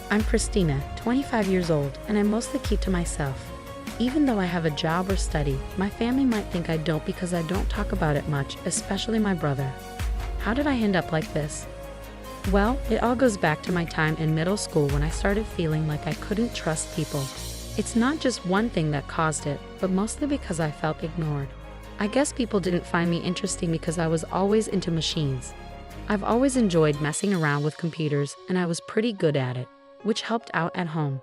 I'm Christina, 25 years old, and I mostly keep to myself. Even though I have a job or study, my family might think I don't because I don't talk about it much, especially my brother. How did I end up like this? Well, it all goes back to my time in middle school when I started feeling like I couldn't trust people. It's not just one thing that caused it, but mostly because I felt ignored. I guess people didn't find me interesting because I was always into machines. I've always enjoyed messing around with computers, and I was pretty good at it, which helped out at home.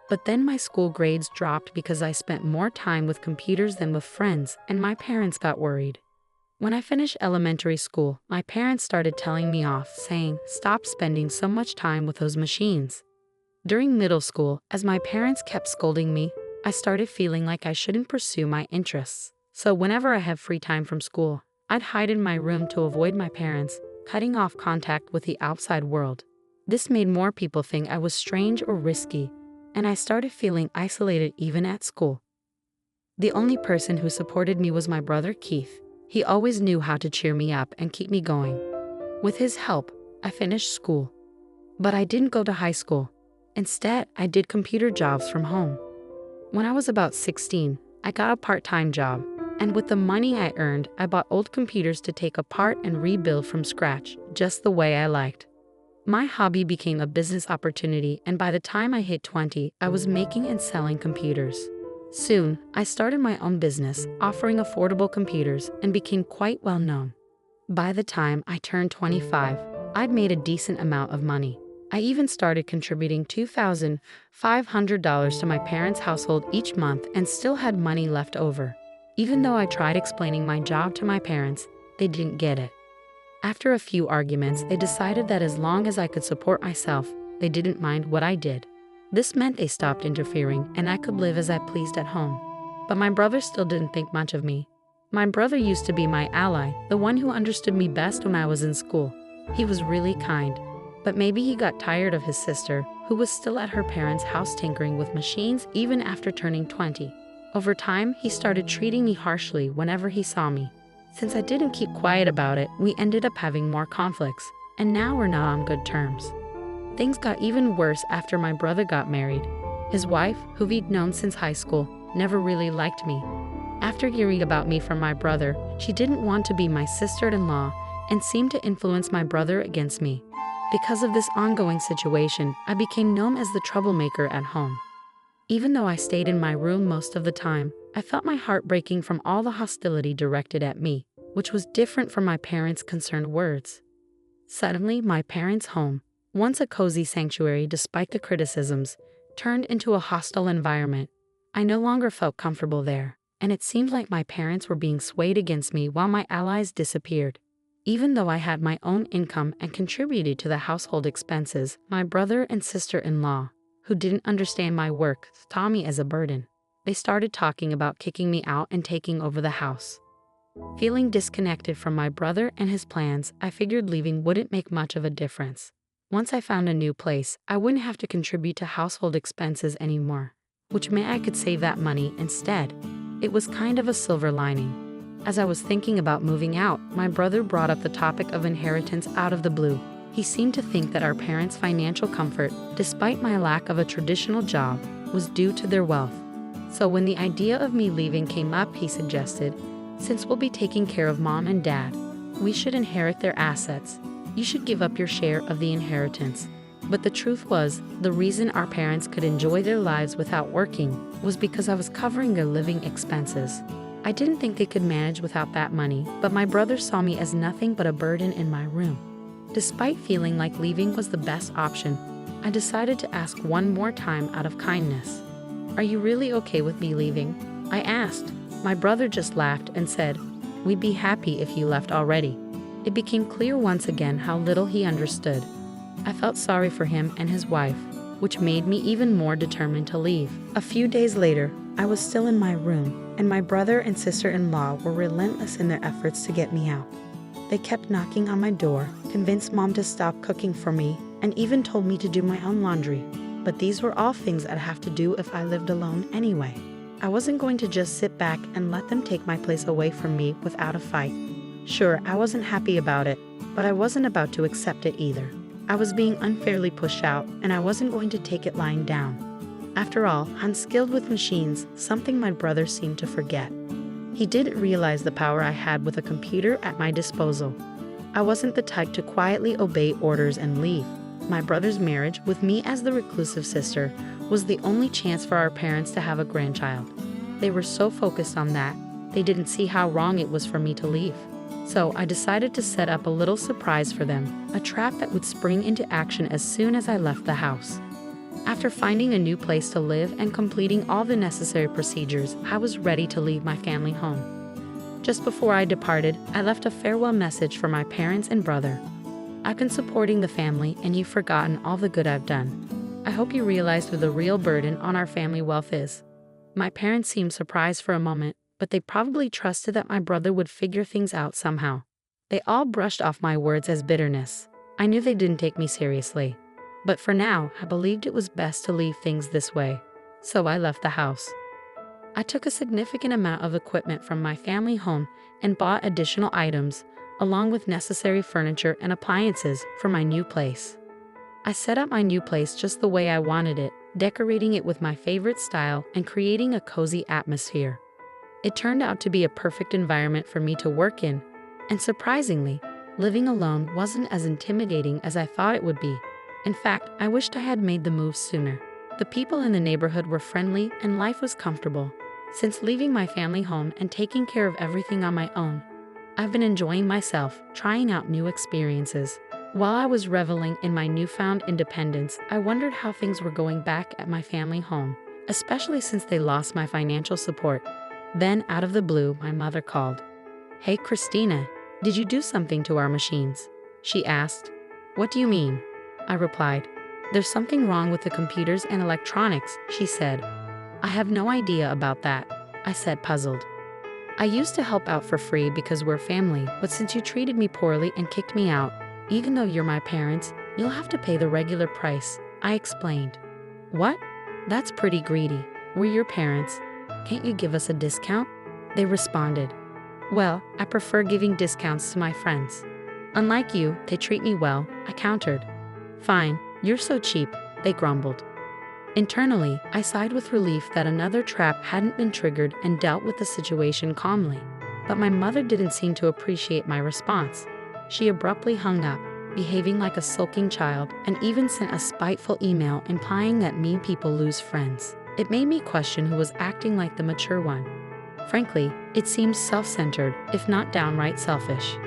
But then my school grades dropped because I spent more time with computers than with friends, and my parents got worried. When I finished elementary school, my parents started telling me off, saying, "Stop spending so much time with those machines." During middle school, as my parents kept scolding me, I started feeling like I shouldn't pursue my interests. So whenever I have free time from school, I'd hide in my room to avoid my parents, cutting off contact with the outside world. This made more people think I was strange or risky, and I started feeling isolated even at school. The only person who supported me was my brother Keith. He always knew how to cheer me up and keep me going. With his help, I finished school. But I didn't go to high school. Instead, I did computer jobs from home. When I was about 16, I got a part-time job, and with the money I earned, I bought old computers to take apart and rebuild from scratch, just the way I liked. My hobby became a business opportunity, and by the time I hit 20, I was making and selling computers. Soon, I started my own business, offering affordable computers, and became quite well known. By the time I turned 25, I'd made a decent amount of money. I even started contributing $2,500 to my parents' household each month and still had money left over. Even though I tried explaining my job to my parents, they didn't get it. After a few arguments, they decided that as long as I could support myself, they didn't mind what I did. This meant they stopped interfering and I could live as I pleased at home. But my brother still didn't think much of me. My brother used to be my ally, the one who understood me best when I was in school. He was really kind. But maybe he got tired of his sister, who was still at her parents' house tinkering with machines even after turning 20. Over time, he started treating me harshly whenever he saw me. Since I didn't keep quiet about it, we ended up having more conflicts, and now we're not on good terms. Things got even worse after my brother got married. His wife, who we'd known since high school, never really liked me. After hearing about me from my brother, she didn't want to be my sister-in-law and seemed to influence my brother against me. Because of this ongoing situation, I became known as the troublemaker at home. Even though I stayed in my room most of the time, I felt my heart breaking from all the hostility directed at me, which was different from my parents' concerned words. Suddenly, my parents' home, once a cozy sanctuary despite the criticisms, turned into a hostile environment. I no longer felt comfortable there, and it seemed like my parents were being swayed against me while my allies disappeared. Even though I had my own income and contributed to the household expenses, my brother and sister-in-law, who didn't understand my work, saw me as a burden. They started talking about kicking me out and taking over the house. Feeling disconnected from my brother and his plans, I figured leaving wouldn't make much of a difference. Once I found a new place, I wouldn't have to contribute to household expenses anymore, which meant I could save that money instead. It was kind of a silver lining. As I was thinking about moving out, my brother brought up the topic of inheritance out of the blue. He seemed to think that our parents' financial comfort, despite my lack of a traditional job, was due to their wealth. So when the idea of me leaving came up, he suggested, "Since we'll be taking care of Mom and Dad, we should inherit their assets. You should give up your share of the inheritance." But the truth was, the reason our parents could enjoy their lives without working was because I was covering their living expenses. I didn't think they could manage without that money, but my brother saw me as nothing but a burden in my room. Despite feeling like leaving was the best option, I decided to ask one more time out of kindness. "Are you really okay with me leaving?" I asked. My brother just laughed and said, "We'd be happy if you left already." It became clear once again how little he understood. I felt sorry for him and his wife, which made me even more determined to leave. A few days later, I was still in my room, and my brother and sister-in-law were relentless in their efforts to get me out. They kept knocking on my door, convinced Mom to stop cooking for me, and even told me to do my own laundry. But these were all things I'd have to do if I lived alone anyway. I wasn't going to just sit back and let them take my place away from me without a fight. Sure, I wasn't happy about it, but I wasn't about to accept it either. I was being unfairly pushed out, and I wasn't going to take it lying down. After all, I'm skilled with machines, something my brother seemed to forget. He didn't realize the power I had with a computer at my disposal. I wasn't the type to quietly obey orders and leave. My brother's marriage, with me as the reclusive sister, was the only chance for our parents to have a grandchild. They were so focused on that, they didn't see how wrong it was for me to leave. So I decided to set up a little surprise for them, a trap that would spring into action as soon as I left the house. After finding a new place to live and completing all the necessary procedures, I was ready to leave my family home. Just before I departed, I left a farewell message for my parents and brother. I've been supporting the family, and you've forgotten all the good I've done. I hope you realize who the real burden on our family wealth is. My parents seemed surprised for a moment, but they probably trusted that my brother would figure things out somehow. They all brushed off my words as bitterness. I knew they didn't take me seriously. But for now, I believed it was best to leave things this way. So I left the house. I took a significant amount of equipment from my family home and bought additional items, along with necessary furniture and appliances for my new place. I set up my new place just the way I wanted it, decorating it with my favorite style and creating a cozy atmosphere. It turned out to be a perfect environment for me to work in, and surprisingly, living alone wasn't as intimidating as I thought it would be. In fact, I wished I had made the move sooner. The people in the neighborhood were friendly and life was comfortable. Since leaving my family home and taking care of everything on my own, I've been enjoying myself, trying out new experiences. While I was reveling in my newfound independence, I wondered how things were going back at my family home, especially since they lost my financial support. Then, out of the blue, my mother called. "Hey, Christina, did you do something to our machines?" she asked. "What do you mean?" I replied. "There's something wrong with the computers and electronics," she said. "I have no idea about that," I said, puzzled. "I used to help out for free because we're family, but since you treated me poorly and kicked me out, even though you're my parents, you'll have to pay the regular price," I explained. "What? That's pretty greedy. We're your parents. Can't you give us a discount?" They responded. "Well, I prefer giving discounts to my friends. Unlike you, they treat me well," I countered. "Fine, you're so cheap," they grumbled. Internally, I sighed with relief that another trap hadn't been triggered and dealt with the situation calmly. But my mother didn't seem to appreciate my response. She abruptly hung up, behaving like a sulking child, and even sent a spiteful email implying that mean people lose friends. It made me question who was acting like the mature one. Frankly, it seemed self-centered, if not downright selfish.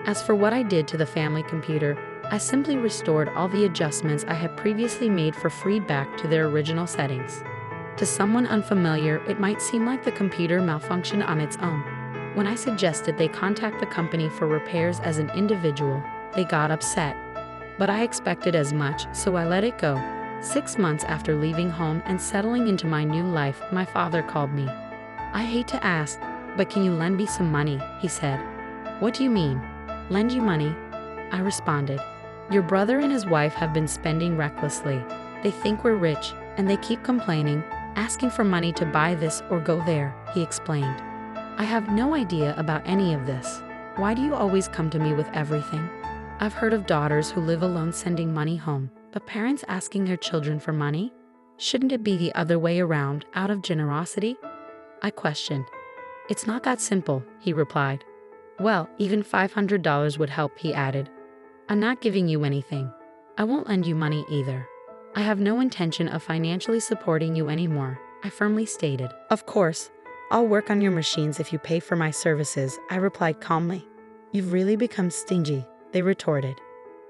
As for what I did to the family computer, I simply restored all the adjustments I had previously made for free back to their original settings. To someone unfamiliar, it might seem like the computer malfunctioned on its own. When I suggested they contact the company for repairs as an individual, they got upset. But I expected as much, so I let it go. 6 months after leaving home and settling into my new life, my father called me. "I hate to ask, but can you lend me some money?" he said. "What do you mean? Lend you money?" I responded. "Your brother and his wife have been spending recklessly. They think we're rich, and they keep complaining, asking for money to buy this or go there," he explained. "I have no idea about any of this. Why do you always come to me with everything?" I've heard of daughters who live alone sending money home, but parents asking their children for money? Shouldn't it be the other way around, out of generosity? I questioned. "It's not that simple," he replied. "Well, even $500 would help," he added. "I'm not giving you anything. I won't lend you money either. I have no intention of financially supporting you anymore," I firmly stated. "Of course, I'll work on your machines if you pay for my services," I replied calmly. "You've really become stingy," they retorted.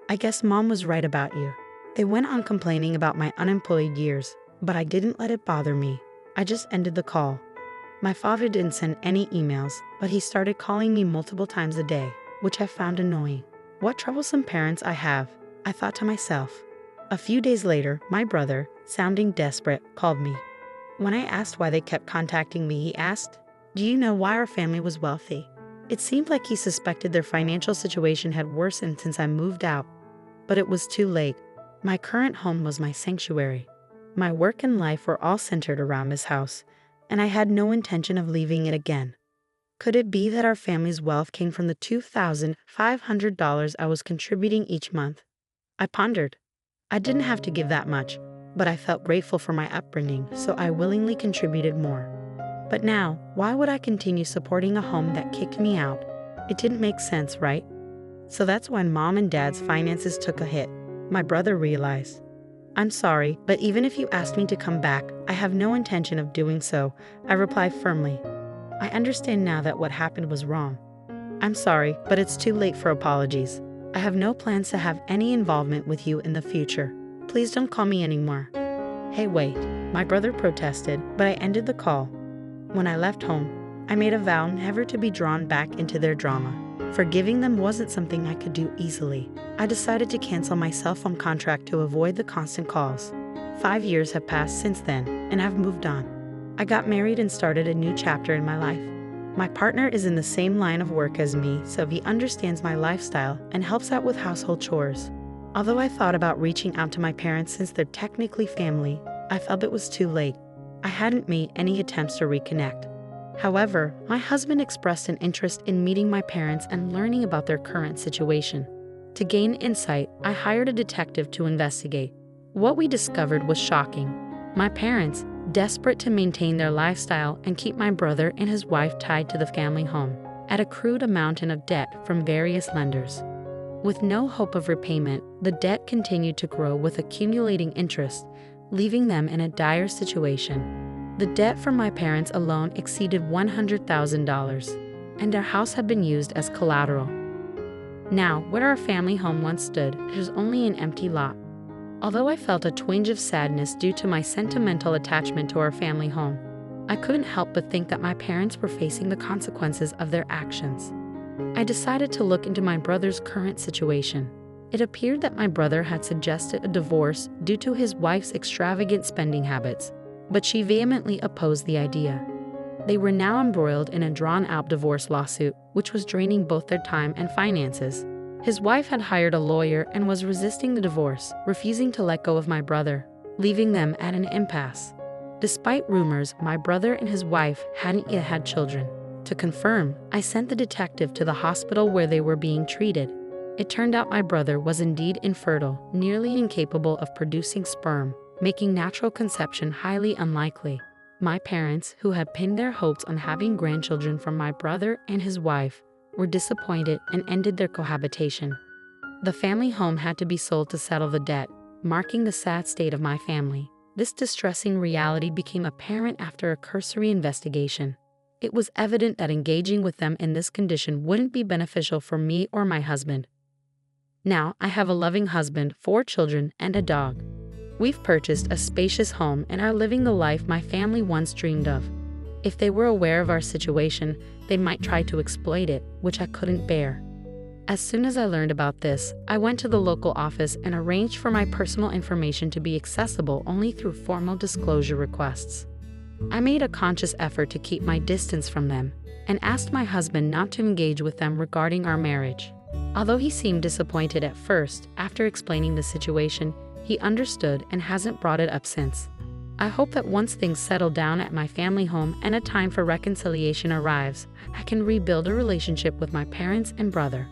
"I guess Mom was right about you." They went on complaining about my unemployed years, but I didn't let it bother me. I just ended the call. My father didn't send any emails, but he started calling me multiple times a day, which I found annoying. What troublesome parents I have, I thought to myself. A few days later, my brother, sounding desperate, called me. When I asked why they kept contacting me, he asked, "Do you know why our family was wealthy?" It seemed like he suspected their financial situation had worsened since I moved out. But it was too late. My current home was my sanctuary. My work and life were all centered around this house, and I had no intention of leaving it again. Could it be that our family's wealth came from the $2,500 I was contributing each month? I pondered. I didn't have to give that much, but I felt grateful for my upbringing, so I willingly contributed more. But now, why would I continue supporting a home that kicked me out? It didn't make sense, right? So that's when Mom and Dad's finances took a hit. My brother realized. I'm sorry, but even if you asked me to come back, I have no intention of doing so, I replied firmly. I understand now that what happened was wrong. I'm sorry, but it's too late for apologies. I have no plans to have any involvement with you in the future. Please don't call me anymore. Hey, wait, my brother protested, but I ended the call. When I left home, I made a vow never to be drawn back into their drama. Forgiving them wasn't something I could do easily. I decided to cancel my cell phone contract to avoid the constant calls. 5 years have passed since then, and I've moved on. I got married and started a new chapter in my life. My partner is in the same line of work as me, so he understands my lifestyle and helps out with household chores. Although I thought about reaching out to my parents since they're technically family, I felt it was too late. I hadn't made any attempts to reconnect. However, my husband expressed an interest in meeting my parents and learning about their current situation. To gain insight, I hired a detective to investigate. What we discovered was shocking. My parents, desperate to maintain their lifestyle and keep my brother and his wife tied to the family home, had accrued a mountain of debt from various lenders. With no hope of repayment, the debt continued to grow with accumulating interest, leaving them in a dire situation. The debt from my parents alone exceeded $100,000, and their house had been used as collateral. Now, where our family home once stood, it was only an empty lot. Although I felt a twinge of sadness due to my sentimental attachment to our family home, I couldn't help but think that my parents were facing the consequences of their actions. I decided to look into my brother's current situation. It appeared that my brother had suggested a divorce due to his wife's extravagant spending habits, but she vehemently opposed the idea. They were now embroiled in a drawn-out divorce lawsuit, which was draining both their time and finances. His wife had hired a lawyer and was resisting the divorce, refusing to let go of my brother, leaving them at an impasse. Despite rumors, my brother and his wife hadn't yet had children. To confirm, I sent the detective to the hospital where they were being treated. It turned out my brother was indeed infertile, nearly incapable of producing sperm, making natural conception highly unlikely. My parents, who had pinned their hopes on having grandchildren from my brother and his wife, were disappointed and ended their cohabitation. The family home had to be sold to settle the debt, marking the sad state of my family. This distressing reality became apparent after a cursory investigation. It was evident that engaging with them in this condition wouldn't be beneficial for me or my husband. Now, I have a loving husband, 4 children, and a dog. We've purchased a spacious home and are living the life my family once dreamed of. If they were aware of our situation, they might try to exploit it, which I couldn't bear. As soon as I learned about this, I went to the local office and arranged for my personal information to be accessible only through formal disclosure requests. I made a conscious effort to keep my distance from them and asked my husband not to engage with them regarding our marriage. Although he seemed disappointed at first, after explaining the situation, he understood and hasn't brought it up since. I hope that once things settle down at my family home and a time for reconciliation arrives, I can rebuild a relationship with my parents and brother.